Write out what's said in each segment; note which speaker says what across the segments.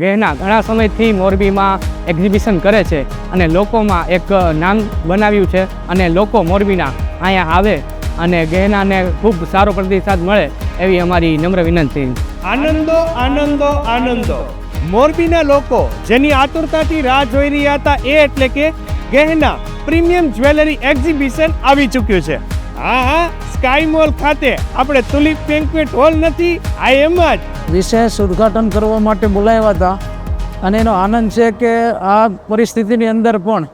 Speaker 1: ગહેના ઘણા સમયથી મોરબીમાં એક્ઝિબિશન કરે છે અને લોકોમાં એક નામ બનાવ્યું છે અને લોકો મોરબીના અહીંયા આવે અને ગહેનાને ખૂબ સારો પ્રતિસાદ મળે એવી અમારી નમ્ર વિનંતી.
Speaker 2: આનંદો આનંદો આનંદો. મોરબીના લોકો જેની આતુરતાથી રાહ જોઈ રહ્યા હતા એ એટલે કે ગહેના પ્રીમિયમ જ્વેલરી એક્ઝિબિશન આવી ચૂક્યું છે. હા, સ્કાય મોલ ખાતે આપણે તુલિપ બેન્ક્વેટ હોલ નથી, આ એમ જ
Speaker 3: વિશેષ ઉદ્ઘાટન કરવા માટે બોલાવ્યા હતા અને એનો આનંદ છે કે આ પરિસ્થિતિની અંદર પણ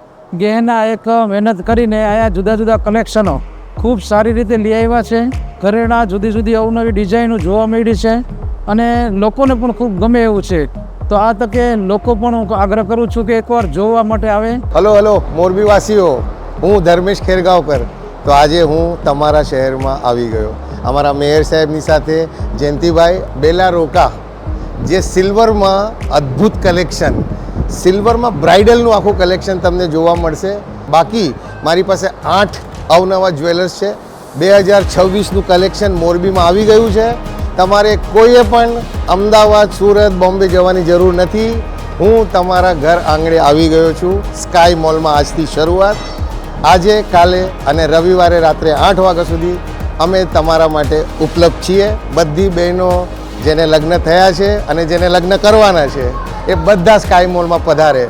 Speaker 3: ગહેના એક મહેનત કરીને અહીંયા જુદા જુદા કલેક્શનો ખૂબ સારી રીતે લઈ આવ્યા છે. ઘરેણાં જુદી જુદી અવનવી ડિઝાઇનો જોવા મળી છે અને લોકોને પણ ખૂબ ગમે એવું છે. તો આ તકે લોકો પણ હું આગ્રહ કરું છું કે એકવાર જોવા માટે આવે.
Speaker 4: હલો મોરબીવાસીઓ, હું ધર્મેશ ખેરગાંવકર. તો આજે હું તમારા શહેરમાં આવી ગયો અમારા મેયર સાહેબની સાથે. જયંતિભાઈ બેલા રોકા જે સિલ્વરમાં અદ્ભુત કલેક્શન, સિલ્વરમાં બ્રાઇડલનું આખું કલેક્શન તમને જોવા મળશે. બાકી મારી પાસે 8 અવનવા જ્વેલર્સ છે. 2026નું કલેક્શન મોરબીમાં આવી ગયું છે. તમારે કોઈએ પણ અમદાવાદ, સુરત, બોમ્બે જવાની જરૂર નથી. હું તમારા ઘર આંગણે આવી ગયો છું. સ્કાય મોલમાં આજથી શરૂઆત. આજે, કાલે અને રવિવારે રાત્રે 8 વાગ્યા સુધી અમે તમારા માટે ઉપલબ્ધ છીએ. બધી બહેનો જેને લગ્ન થયા છે અને જેને લગ્ન કરવાના છે એ બધા સ્કાય મોલમાં પધારે.